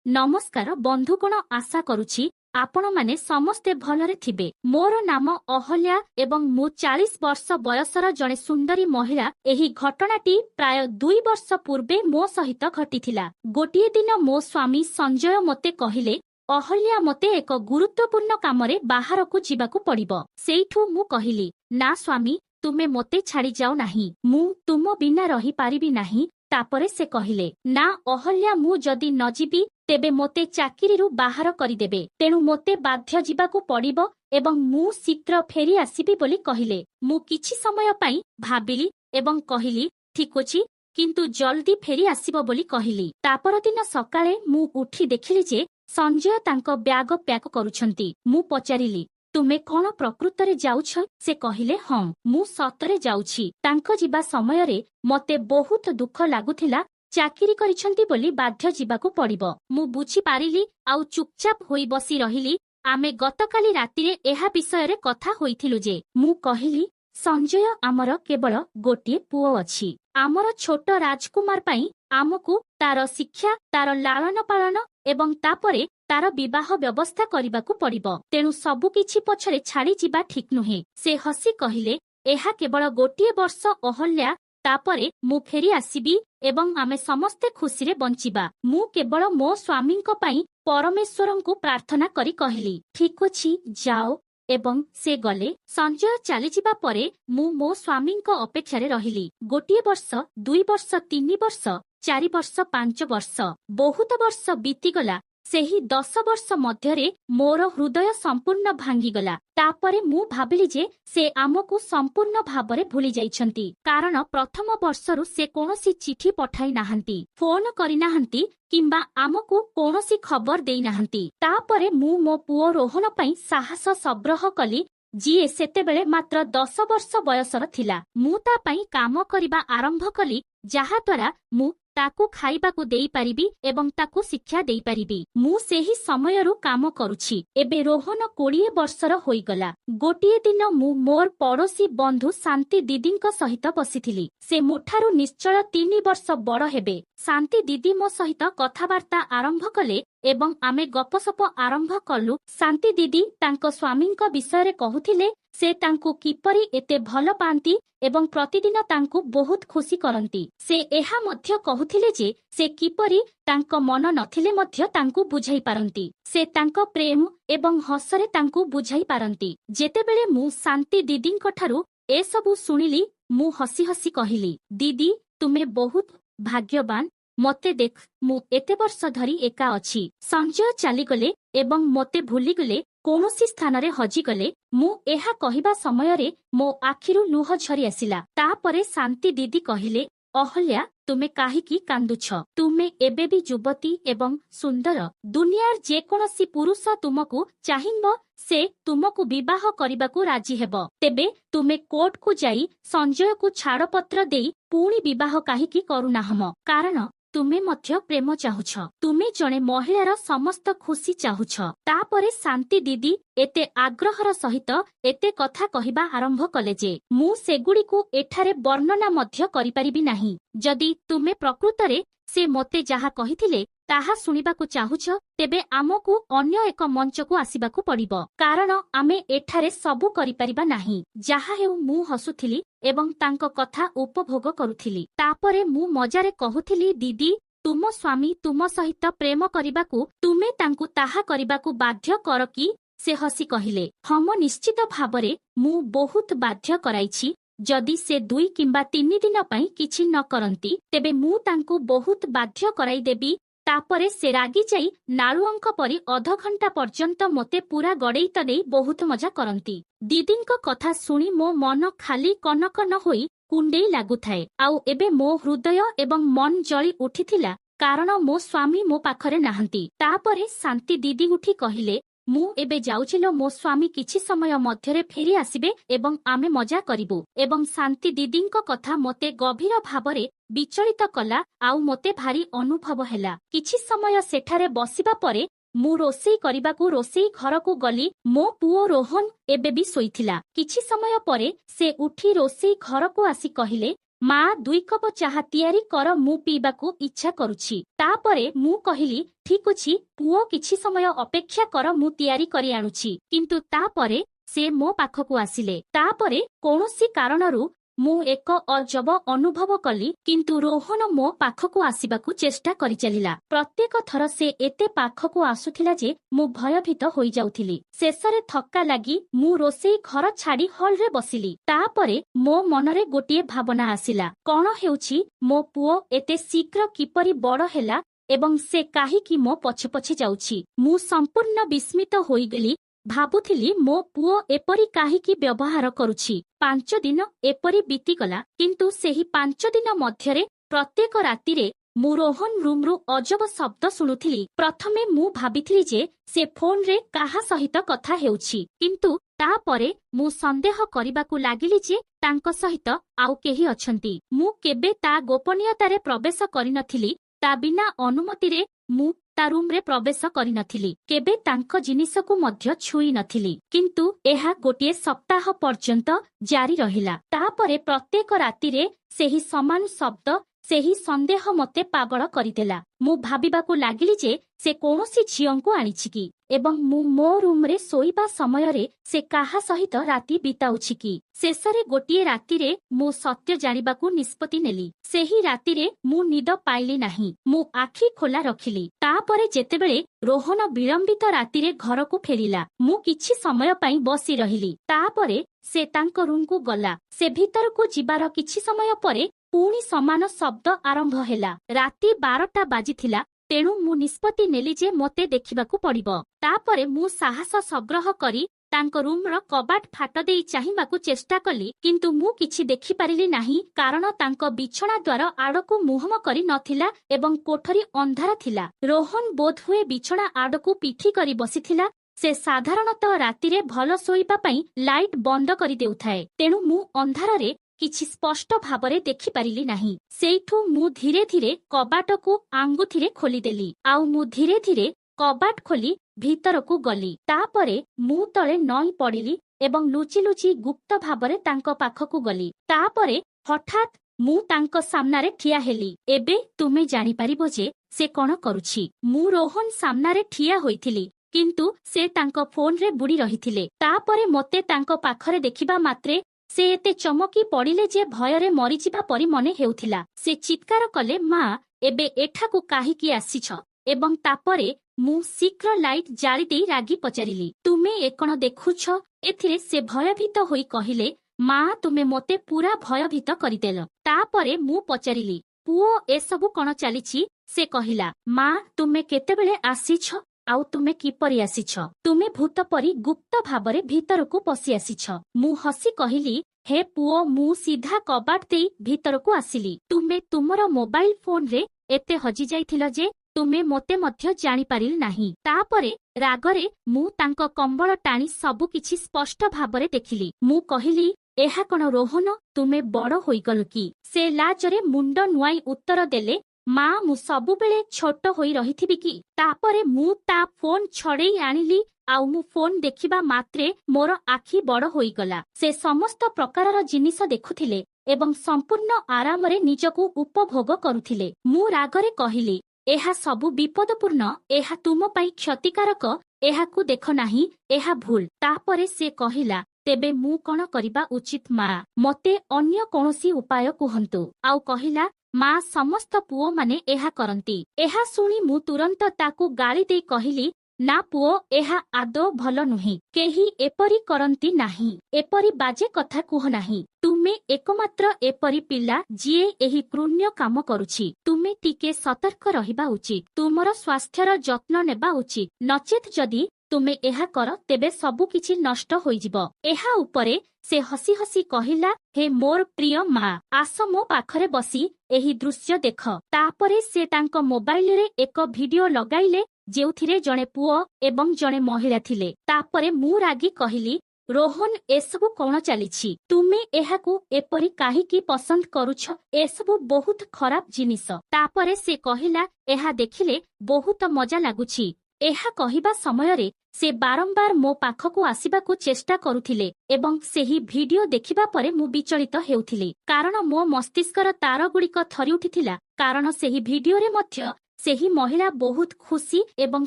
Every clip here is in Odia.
नमस्कार बंधुगण आशा करुछि आपणमाने समस्ते भलरे थिबे। मोर नाम अहल्या एवं मु 40 वर्ष बयसर जणे सुंदरी महिला। एही घटनाटी प्राय 2 वर्ष पूर्वे मो सहित घटिथिला। गोटिए दिन मो स्वामी संजय मते कहिले, अहल्या मते एक गुरुत्वपूर्ण कामरे बाहरकू जिबाकू पड़िबो। सेइठू मु कहिली, ना स्वामी तुमे मते छाड़ी जाओ नाही, मु तुम बिना रही पारिबी नाही। तापरे से कहिले, ना अहल्या मु जदि न जिबी तेबे मोते चाकिरीरू बाहर करिदेबे, तेणु मोते बाध्य जिबाकू पड़िबो एवं मु शीघ्र फेरी आसीबी बोली कहिले। मु किछि समय पई भाबिली एवं कहिली ठीक अछि, किंतु जल्दी फेरी आसीबो बोली कहिली। तापर दिन सकाळे मु उठी देखिली जे संजय तांको ब्याग पैक करूछंती। मु पचारिली, तुमे कोन प्रकृतरे जाउछ? से कहिले, हम मु सतरे जाउछि। तांको जिबा समयरे मते बहुत दुख लागुथिला। चाकिरी करिछंती बोली बाध्य जिबाकू पड़िबो। मु बुझी पारिली आउ चुपचाप होई बसी रहिली। आमे गतकाली रातिरे एहा विषयरे कथा होइथिलु जे मु कहिली, संजय आमर केवल गोटिए पुओ अछि। आमर छोट राजकुमार पई आमकू तार शिक्षा, तार लालन पालन एवं तापरे तार विवाह व्यवस्था करिबाकू पड़िबो। तेणु सबु किछि पछरे छाड़ी जिबा ठीक नुहे। से हसी कहिले, एहा केवल गोटिए वर्ष अहल्या, तापरे मु फेरी आसीबी एवं आमे समस्ते खुशीरे बंचिबा। मु केवल मो स्वामींको पई परमेश्वरंकू प्रार्थना करी कहिली, ठीक अछि जाओ। एवं से गले। संजय चली जिबा परे मु मो स्वामींको अपेक्षारे रहिली। गोटिए वर्ष, 2 वर्ष, 3 वर्ष, 4 वर्ष, 5 वर्ष, बहुत वर्ष बीतीगला। सेही 10 वर्ष मध्यरे मोर हृदय संपूर्ण भांगीगला। तापरे मु भाबिली जे से आमकू संपूर्ण भाबरे भूली जाइछंती, कारण प्रथम वर्षरु से कोनोसी चिठी पठाई नाहंती, फोन करि नाहंती किंबा आमकू कोनोसी खबर देई नाहंती। तापरे मु मो पुओ रोहन पई साहस सब्रह कली, जिए सेतेबेले मात्र 10 वर्ष बयसर थिला। मु ता पई काम करिबा आरंभ कली, जाहा द्वारा मु ताकू खाइबाकू देई पारिबी एवं ताकू शिक्षा देई पारिबी। मु सेही समयरु काम करूछि। एबे रोहन 20 वर्षर होइगला। गोटिए दिन मु मोर पड़ोसी बंधु शांति दीदींको सहित बसिथिली। से मोठारु निश्चय 3 वर्ष बड़ हेबे। शांति दीदी मो सहित कथाबार्ता आरंभ कले एवं आमे गपसप आरंभ कलु। शांति दीदी तांको स्वामींको विषयरे कहुथिले, से तांकू किपरि एते भल पांती एवं प्रतिदिन तांकू बहुत खुशी करंती। से एहा मध्य कहुथिले जे से किपरि तांको मन नथिले मध्य तांकू बुझाई पारंती। से तांको प्रेम एवं हसरे तांकू बुझाई पारंती। जेतेबेले मु शांति दीदींको ठारू ए सबु सुनिली, मु हसी हसी कहिली, दीदी तुमे बहुत भाग्यवान। मते देख, मु एते वर्ष धरी एका अछि। संजय चलीगले एवं मते भूलीगले, कौनसी स्थानरे हजिगले। मु एहा कहिबा समयरे मो आखिरु लुह झरी आसिला। तापरे शांति दीदी कहिले, अहल्या तुमे काहिकी कांदुछ? तुमे एबे भी युवती एवं सुंदर। दुनियार जे कोनसी पुरुष तुमको चाहिब, से तुमको विवाह करिबाकू राजी हेब। तेबे तुमे कोर्ट को जाई संजय को छाड़पत्र देई पुणी विवाह काहिकी करुनाहम? कारण तुमे मध्य प्रेम चाहुछ। तुमे जणे महिलार समस्त खुशी चाहुछ। तापरे शांति दीदी एते आग्रहर सहित एते कथा कहिबा आरंभ कले जे मु सेगुडीकू एठारे वर्णना मध्य करि परिबी नाही। जदि तुमे प्रकृतरे से मते जाहा कहिथिले ताहा सुनिबाकू चाहुछ, तेबे आमकू अन्य एक मंचकू आसिबाकू पड़िबो, कारण आमे एठारे सबु करि परिबा नाही। जाहा हेउ मु हसुथिली एवं तांको कथा उपभोग करुथिली। तापरे मु मजारे कहुथिली, दीदी तुम स्वामी तुम सहित प्रेम करिबाकू तुमे तांकू ताहा करिबाकू बाध्य कर कि? से हसी कहिले, हम निश्चित भाबरे मु बहुत बाध्य कराइछि। जदि से 2 किंबा 3 दिन पई किछि न करंती, तेबे मु तांकू बहुत बाध्य कराई देबी। तापरे से रागी जाई नाळुअंक परी अध घंटा पर्यंत मते पूरा गड़ेईत देई बहुत मजा करंती। दीदींको कथा सुनी मो मन खाली कनकन होई कुंडेई लागुथाए। आउ एबे मो हृदय एवं मन जली उठिथिला, कारण मो स्वामी मो पाखरे नाहंती। तापरे शांति दीदी उठी कहिले, मु एबे जाउछिलो, मो स्वामी किछि समय मध्यरे फेरी आसिबे एवं आमे मजा करिबु। एवं शांति दीदींको कथा मते गभीर भावरे विचलित कला। आउ मते भारी अनुभव हेला। किछि समय सेठारे बसिबा परे मु रोसेई करिबाकू रोसेई घरकू गली। मो पुओ रोहन एबे भी सोइथिला। किछि समय परे से उठी रोसेई घरकू आसी कहिले, ମା 2 କପ ଚାହା ତିଆରି କର, ମୁଁ ପିଇବାକୁ ଇଚ୍ଛା କରୁଛି। ତାପରେ ମୁଁ କହିଲି ଠିକ୍ ଅଛି ପୁଅ, କିଛି ସମୟ ଅପେକ୍ଷା କର, ମୁଁ ତିଆରି କରି ଆଣୁଛି। କିନ୍ତୁ ତାପରେ ସେ ମୋ ପାଖକୁ ଆସିଲେ। ତାପରେ କୌଣସି କାରଣରୁ ମୁଁ ଏକ ଅଜବ ଅନୁଭବ କଲି, କିନ୍ତୁ ରୋହନ ମୋ ପାଖକୁ ଆସିବାକୁ ଚେଷ୍ଟା କରିଚାଲିଲା। ପ୍ରତ୍ୟେକ ଥର ସେ ଏତେ ପାଖକୁ ଆସୁଥିଲା ଯେ ମୁଁ ଭୟଭୀତ ହୋଇଯାଉଥିଲି। ଶେଷରେ ଥକ୍କା ଲାଗି ମୁଁ ରୋଷେଇ ଘର ଛାଡ଼ି ହଲରେ ବସିଲି। ତାପରେ ମୋ ମନରେ ଗୋଟିଏ ଭାବନା ଆସିଲା, କଣ ହେଉଛି, ମୋ ପୁଅ ଏତେ ଶୀଘ୍ର କିପରି ବଡ଼ ହେଲା ଏବଂ ସେ କାହିଁକି ମୋ ପଛେ ପଛେ ଯାଉଛି? ମୁଁ ସମ୍ପୂର୍ଣ୍ଣ ବିସ୍ମିତ ହୋଇଗଲି। ଭାବୁଥିଲି ମୋ ପୁଅ ଏପରି କାହିଁକି ବ୍ୟବହାର କରୁଛି। 5 ଦିନ ଏପରି ବିତିଗଲା, କିନ୍ତୁ ସେହି 5 ଦିନ ମଧ୍ୟରେ ପ୍ରତ୍ୟେକ ରାତିରେ ମୁଁ ରୋହନ ରୁମ୍ରୁ ଅଜବ ଶବ୍ଦ ଶୁଣୁଥିଲି। ପ୍ରଥମେ ମୁଁ ଭାବିଥିଲି ଯେ ସେ ଫୋନ୍ରେ କାହା ସହିତ କଥା ହେଉଛି, କିନ୍ତୁ ତାପରେ ମୁଁ ସନ୍ଦେହ କରିବାକୁ ଲାଗିଲି ଯେ ତାଙ୍କ ସହିତ ଆଉ କେହି ଅଛନ୍ତି। ମୁଁ କେବେ ତା ଗୋପନୀୟତାରେ ପ୍ରବେଶ କରିନଥିଲି। ତା ବିନା ଅନୁମତିରେ ମୁଁ ତା ରୁମ୍ରେ ପ୍ରବେଶ କରିନଥିଲି। କେବେ ତାଙ୍କ ଜିନିଷକୁ ମଧ୍ୟ ଛୁଇଁ ନଥିଲି। କିନ୍ତୁ ଏହା ଗୋଟିଏ ସପ୍ତାହ ପର୍ଯ୍ୟନ୍ତ ଜାରି ରହିଲା। ତାପରେ ପ୍ରତ୍ୟେକ ରାତିରେ ସେହି ସମାନ ଶବ୍ଦ, ସେହି ସନ୍ଦେହ ମୋତେ ପାଗଳ କରିଦେଲା। ମୁଁ ଭାବିବାକୁ ଲାଗିଲି ଯେ ସେ କୌଣସି ଝିଅଙ୍କୁ ଆଣିଛି କି, ଏବଂ ମୁଁ ମୋ ରୁମ୍ରେ ଶୋଇବା ସମୟରେ ସେ କାହା ସହିତ ରାତି ବିତାଉଛି କି। ଶେଷରେ ଗୋଟିଏ ରାତିରେ ମୁଁ ସତ୍ୟ ଜାଣିବାକୁ ନିଷ୍ପତ୍ତି ନେଲି। ସେହି ରାତିରେ ମୁଁ ନିଦ ପାଇଲି ନାହିଁ। ମୁଁ ଆଖି ଖୋଲା ରଖିଲି। ତାପରେ ଯେତେବେଳେ ରୋହନ ବିଳମ୍ବିତ ରାତିରେ ଘରକୁ ଫେରିଲା, ମୁଁ କିଛି ସମୟ ପାଇଁ ବସି ରହିଲି। ତାପରେ ସେ ତାଙ୍କ ରୁମ୍କୁ ଗଲା। ସେ ଭିତରକୁ ଯିବାର କିଛି ସମୟ ପରେ ପୁଣି ସମାନ ଶବ୍ଦ ଆରମ୍ଭ ହେଲା। ରାତି 12ଟା ବାଜିଥିଲା, ତେଣୁ ମୁଁ ନିଷ୍ପତ୍ତି ନେଲି ଯେ ମୋତେ ଦେଖିବାକୁ ପଡ଼ିବ। ତାପରେ ମୁଁ ସାହସ ସଂଗ୍ରହ କରି ତାଙ୍କ ରୁମ୍ର କବାଟ ଫାଟ ଦେଇ ଚାହିଁବାକୁ ଚେଷ୍ଟା କଲି, କିନ୍ତୁ ମୁଁ କିଛି ଦେଖିପାରିଲି ନାହିଁ, କାରଣ ତାଙ୍କ ବିଛଣା ଦ୍ୱାର ଆଡ଼କୁ ମୁହଁ କରି ନଥିଲା ଏବଂ କୋଠରୀ ଅନ୍ଧାର ଥିଲା। ରୋହନ ବୋଧହୁଏ ବିଛଣା ଆଡ଼କୁ ପିଠି କରି ବସିଥିଲା। ସେ ସାଧାରଣତଃ ରାତିରେ ଭଲ ଶୋଇବା ପାଇଁ ଲାଇଟ୍ ବନ୍ଦ କରିଦେଉଥାଏ, ତେଣୁ ମୁଁ ଅନ୍ଧାରରେ କିଛି ସ୍ପଷ୍ଟ ଭାବରେ ଦେଖିପାରିଲି ନାହିଁ। ସେଇଠୁ ମୁଁ ଧୀରେ ଧୀରେ କବାଟକୁ ଆଙ୍ଗୁଠିରେ ଖୋଲିଦେଲି, ଆଉ ମୁଁ ଧୀରେ ଧୀରେ କବାଟ ଖୋଲି ଭିତରକୁ ଗଲି। ତାପରେ ମୁଁ ତଳେ ନଇଁ ପଡ଼ିଲି ଏବଂ ଲୁଚି ଲୁଚି ଗୁପ୍ତ ଭାବରେ ତାଙ୍କ ପାଖକୁ ଗଲି। ତାପରେ ହଠାତ୍ ମୁଁ ତାଙ୍କ ସାମ୍ନାରେ ଠିଆ ହେଲି। ଏବେ ତୁମେ ଜାଣିପାରିବ ଯେ ସେ କଣ କରୁଛି। ମୁଁ ରୋହନ ସାମ୍ନାରେ ଠିଆ ହୋଇଥିଲି, କିନ୍ତୁ ସେ ତାଙ୍କ ଫୋନ୍ରେ ବୁଡ଼ି ରହିଥିଲେ। ତାପରେ ମୋତେ ତାଙ୍କ ପାଖରେ ଦେଖିବା ମାତ୍ରେ ସେ ଏତେ ଚମକି ପଡ଼ିଲେ ଯେ ଭୟରେ ମରିଯିବା ପରି ମନେ ହେଉଥିଲା। ସେ ଚିତ୍କାର କଲେ, ମା, ଏବେ ଏଠାକୁ କାହିଁକି ଆସିଛ? ଏବଂ ତାପରେ ମୁଁ ଶୀଘ୍ର ଲାଇଟ୍ ଜାଳିଦେଇ ରାଗି ପଚାରିଲି, ତୁମେ ଏ କଣ ଦେଖୁଛ? ଏଥିରେ ସେ ଭୟଭୀତ ହୋଇ କହିଲେ, ମା, ତୁମେ ମୋତେ ପୁରା ଭୟଭୀତ କରିଦେଲ। ତାପରେ ମୁଁ ପଚାରିଲି, ପୁଅ, ଏସବୁ କଣ ଚାଲିଛି? ସେ କହିଲା, ମା, ତୁମେ କେତେବେଳେ ଆସିଛ ଆଉ ତୁମେ କିପରି ଆସିଛ? ତୁମେ ଭୂତ ପରି ଗୁପ୍ତ ଭାବରେ ଭିତରକୁ ପଶି ଆସିଛ। ମୁଁ ହସି କହିଲି, ହେ ପୁଅ, ମୁଁ ସିଧା କବାଟ ଦେଇ ଭିତରକୁ ଆସିଲି। ତୁମେ ତୁମର ମୋବାଇଲ ଫୋନ୍ରେ ଏତେ ହଜିଯାଇଥିଲ ଯେ ତୁମେ ମୋତେ ମଧ୍ୟ ଜାଣିପାରିଲ ନାହିଁ। ତାପରେ ରାଗରେ ମୁଁ ତାଙ୍କ କମ୍ବଳ ଟାଣି ସବୁକିଛି ସ୍ପଷ୍ଟ ଭାବରେ ଦେଖିଲି। ମୁଁ କହିଲି, ଏହା କଣ ରୋହନ, ତୁମେ ବଡ଼ ହୋଇଗଲ କି? ସେ ଲାଜରେ ମୁଣ୍ଡ ନୁଆଇଁ ଉତ୍ତର ଦେଲେ, ମା, ମୁଁ ସବୁବେଳେ ଛୋଟ ହୋଇ ରହିଥିବି କି? ତାପରେ ମୁଁ ତା ଫୋନ୍ ଛଡ଼େଇ ଆଣିଲି, ଆଉ ମୁଁ ଫୋନ୍ ଦେଖିବା ମାତ୍ରେ ମୋର ଆଖି ବଡ଼ ହୋଇଗଲା। ସେ ସମସ୍ତ ପ୍ରକାରର ଜିନିଷ ଦେଖୁଥିଲେ ଏବଂ ସମ୍ପୂର୍ଣ୍ଣ ଆରାମରେ ନିଜକୁ ଉପଭୋଗ କରୁଥିଲେ। ମୁଁ ରାଗରେ କହିଲି, ଏହା ସବୁ ବିପଦପୂର୍ଣ୍ଣ, ଏହା ତୁମ ପାଇଁ କ୍ଷତିକାରକ, ଏହାକୁ ଦେଖ ନାହିଁ, ଏହା ଭୁଲ। ତାପରେ ସେ କହିଲା, ତେବେ ମୁଁ କଣ କରିବା ଉଚିତ ମା? ମୋତେ ଅନ୍ୟ କୌଣସି ଉପାୟ କୁହନ୍ତୁ। ଆଉ କହିଲା, ମା, ସମସ୍ତ ପୁଅମାନେ ଏହା କରନ୍ତି। ଏହା ଶୁଣି ମୁଁ ତୁରନ୍ତ ତାକୁ ଗାଳି ଦେଇ କହିଲି, ନା ପୁଅ, ଏହା ଆଦୌ ଭଲ ନୁହେଁ। କେହି ଏପରି କରନ୍ତି ନାହିଁ। ଏପରି ବାଜେ କଥା କୁହ ନାହିଁ। ତୁମେ ଏକମାତ୍ର ଏପରି ପିଲା ଯିଏ ଏହି ଘୃଣ୍ୟ କାମ କରୁଛି। ତୁମେ ଟିକେ ସତର୍କ ରହିବା ଉଚିତ। ତୁମର ସ୍ୱାସ୍ଥ୍ୟର ଯତ୍ନ ନେବା ଉଚିତ। ନଚେତ୍ ଯଦି ତୁମେ ଏହା କର, ତେବେ ସବୁକିଛି ନଷ୍ଟ ହୋଇଯିବ। ଏହା ଉପରେ ସେ ହସି ହସି କହିଲା, ହେ ମୋର ପ୍ରିୟ ମା, ଆସ ମୋ ପାଖରେ ବସି ଏହି ଦୃଶ୍ୟ ଦେଖ। ତାପରେ ସେ ତାଙ୍କ ମୋବାଇଲରେ ଏକ ଭିଡିଓ ଲଗାଇଲେ, ଯେଉଁଥିରେ ଜଣେ ପୁଅ ଏବଂ ଜଣେ ମହିଳା ଥିଲେ। ତାପରେ ମୁଁ ରାଗି କହିଲି, ରୋହନ, ଏସବୁ କଣ ଚାଲିଛି? ତୁମେ ଏହାକୁ ଏପରି କାହିଁକି ପସନ୍ଦ କରୁଛ? ଏସବୁ ବହୁତ ଖରାପ ଜିନିଷ। ତାପରେ ସେ କହିଲା, ଏହା ଦେଖିଲେ ବହୁତ ମଜା ଲାଗୁଛି। ଏହା କହିବା ସମୟରେ ସେ ବାରମ୍ବାର ମୋ ପାଖକୁ ଆସିବାକୁ ଚେଷ୍ଟା କରୁଥିଲେ ଏବଂ ସେହି ଭିଡିଓ ଦେଖିବା ପରେ ମୁଁ ବିଚଳିତ ହେଉଥିଲି କାରଣ ମୋ ମସ୍ତିଷ୍କର ତାରଗୁଡ଼ିକ ଥରି ଉଠିଥିଲା କାରଣ ସେହି ଭିଡିଓରେ ମଧ୍ୟ ସେହି ମହିଳା ବହୁତ ଖୁସି ଏବଂ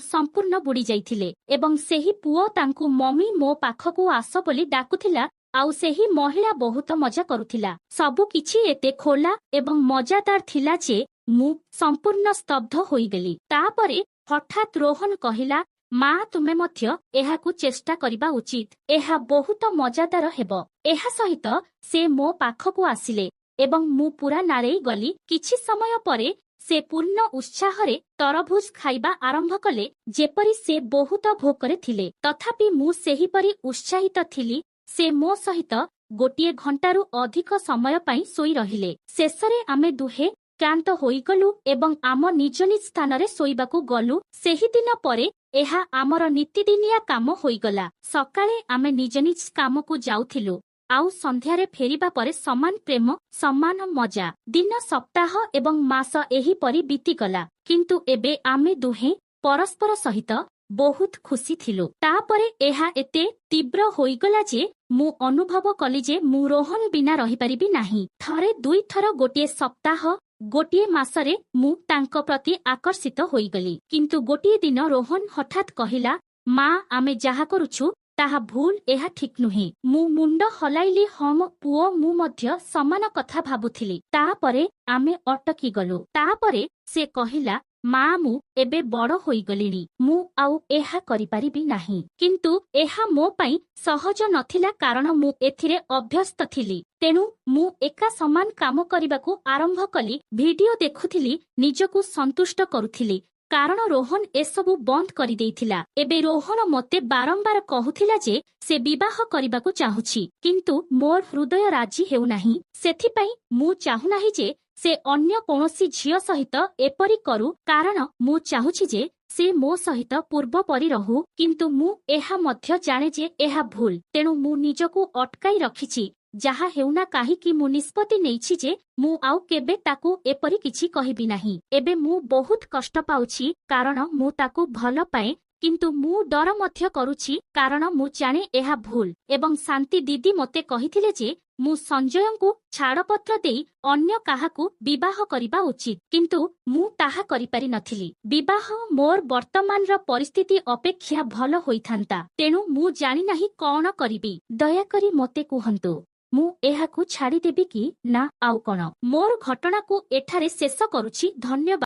ସମ୍ପୂର୍ଣ୍ଣ ବୁଡ଼ି ଯାଇଥିଲେ ଏବଂ ସେହି ପୁଅ ତାଙ୍କୁ ମମି ମୋ ପାଖକୁ ଆସ ବୋଲି ଡାକୁଥିଲା ଆଉ ସେହି ମହିଳା ବହୁତ ମଜା କରୁଥିଲା। ସବୁ କିଛି ଏତେ ଖୋଲା ଏବଂ ମଜାଦାର ଥିଲା ଯେ ମୁଁ ସମ୍ପୂର୍ଣ୍ଣ ସ୍ତବ୍ଧ ହୋଇଗଲି। ତାପରେ ହଠାତ୍ ରୋହନ କହିଲା, ମା ତୁମେ ମଧ୍ୟ ଏହାକୁ ଚେଷ୍ଟା କରିବା ଉଚିତ। ଏହା ବହୁତ ମଜାଦାର ହେବ। ଏହା ସହିତ ସେ ମୋ ପାଖକୁ ଆସିଲେ ଏବଂ ମୁଁ ପୁରା ନାରେଇ ଗଲି। କିଛି ସମୟ ପରେ ସେ ପୂର୍ଣ୍ଣ ଉତ୍ସାହରେ ତରଭୁଜ ଖାଇବା ଆରମ୍ଭ କଲେ ଯେପରି ସେ ବହୁତ ଭୋକରେ ଥିଲେ। ତଥାପି ମୁଁ ସେହିପରି ଉତ୍ସାହିତ ଥିଲି। ସେ ମୋ ସହିତ ଗୋଟିଏ ଘଣ୍ଟାରୁ ଅଧିକ ସମୟ ପାଇଁ ଶୋଇ ରହିଲେ। ଶେଷରେ ଆମେ ଦୁହେଁ କ୍ଳାନ୍ତ ହୋଇଗଲୁ ଏବଂ ଆମ ନିଜ ନିଜ ସ୍ଥାନରେ ଶୋଇବାକୁ ଗଲୁ। ସେହିଦିନ ପରେ ଏହା ଆମର ନୀତିଦିନିଆ କାମ ହୋଇଗଲା। ସକାଳେ ଆମେ ନିଜ ନିଜ କାମକୁ ଯାଉଥିଲୁ ଆଉ ସନ୍ଧ୍ୟାରେ ଫେରିବା ପରେ ସମାନ ପ୍ରେମ, ସମାନ ମଜା। ଦିନ, ସପ୍ତାହ ଏବଂ ମାସ ଏହିପରି ବିତିଗଲା। କିନ୍ତୁ ଏବେ ଆମେ ଦୁହେଁ ପରସ୍ପର ସହିତ ବହୁତ ଖୁସି ଥିଲୁ। ତାପରେ ଏହା ଏତେ ତୀବ୍ର ହୋଇଗଲା ଯେ ମୁଁ ଅନୁଭବ କଲି ଯେ ମୁଁ ରୋହନ ବିନା ରହିପାରିବି ନାହିଁ। ଥରେ ଦୁଇଥର ଗୋଟିଏ ସପ୍ତାହ, ଗୋଟିଏ ମାସରେ ମୁଁ ତାଙ୍କ ପ୍ରତି ଆକର୍ଷିତ ହୋଇଗଲି। କିନ୍ତୁ ଗୋଟିଏ ଦିନ ରୋହନ ହଠାତ୍ କହିଲା, ମା ଆମେ ଯାହା କରୁଛୁ ତାହା ଭୁଲ, ଏହା ଠିକ୍ ନୁହେଁ। ମୁଁ ମୁଣ୍ଡ ହଲାଇଲି। ହଁ ମୋ ପୁଅ, ମୁଁ ମଧ୍ୟ ସମାନ କଥା ଭାବୁଥିଲି। ତାପରେ ଆମେ ଅଟକି ଗଲୁ। ତାପରେ ସେ କହିଲା, ମା ମୁଁ ଏବେ ବଡ଼ ହୋଇଗଲିଣି। ମୁଁ ଆଉ ଏହା କରିପାରିବି ନାହିଁ। କିନ୍ତୁ ଏହା ମୋ ପାଇଁ ସହଜ ନଥିଲା କାରଣ ମୁଁ ଏଥିରେ ଅଭ୍ୟସ୍ତ ଥିଲି। ତେଣୁ ମୁଁ ଏକା ସମାନ କାମ କରିବାକୁ ଆରମ୍ଭ କଲି। ଭିଡିଓ ଦେଖୁଥିଲି, ନିଜକୁ ସନ୍ତୁଷ୍ଟ କରୁଥିଲି କାରଣ ରୋହନ ଏସବୁ ବନ୍ଦ କରିଦେଇଥିଲା। ଏବେ ରୋହନ ମୋତେ ବାରମ୍ବାର କହୁଥିଲା ଯେ ସେ ବିବାହ କରିବାକୁ ଚାହୁଁଛି କିନ୍ତୁ ମୋର ହୃଦୟ ରାଜି ହେଉନାହିଁ। ସେଥିପାଇଁ ମୁଁ ଚାହୁଁନାହିଁ ଯେ ସେ ଅନ୍ୟ କୌଣସି ଝିଅ ସହିତ ଏପରି କରୁ କାରଣ ମୁଁ ଚାହୁଁଛି ଯେ ସେ ମୋ ସହିତ ପୂର୍ବ ପରି ରହୁ। କିନ୍ତୁ ମୁଁ ଏହା ମଧ୍ୟ ଜାଣେ ଯେ ଏହା ଭୁଲ। ତେଣୁ ମୁଁ ନିଜକୁ ଅଟକାଇ ରଖିଛି। ଯାହା ହେଉନା କାହିଁକି ମୁଁ ନିଷ୍ପତ୍ତି ନେଇଛି ଯେ ମୁଁ ଆଉ କେବେ ତାକୁ ଏପରି କିଛି କହିବି ନାହିଁ। ଏବେ ମୁଁ ବହୁତ କଷ୍ଟ ପାଉଛି କାରଣ ମୁଁ ତାକୁ ଭଲ ପାଏ କିନ୍ତୁ ମୁଁ ଡର ମଧ୍ୟ କରୁଛି କାରଣ ମୁଁ ଜାଣେ ଏହା ଭୁଲ। ଏବଂ ଶାନ୍ତି ଦିଦି ମୋତେ କହିଥିଲେ ଯେ ମୁଁ ସଞ୍ଜୟଙ୍କୁ ଛାଡ଼ପତ୍ର ଦେଇ ଅନ୍ୟ କାହାକୁ ବିବାହ କରିବା ଉଚିତ କିନ୍ତୁ ମୁଁ ତାହା କରିପାରିନଥିଲି। ବିବାହ ମୋର ବର୍ତ୍ତମାନର ପରିସ୍ଥିତି ଅପେକ୍ଷା ଭଲ ହୋଇଥାନ୍ତା। ତେଣୁ ମୁଁ ଜାଣିନାହିଁ କଣ କରିବି। ଦୟାକରି ମୋତେ କୁହନ୍ତୁ ମୁଁ ଏହାକୁ ଛାଡ଼ିଦେବି କି ନା ଆଉ କଣ। ମୋର ଘଟଣାକୁ ଏଠାରେ ଶେଷ କରୁଛି। ଧନ୍ୟବାଦ।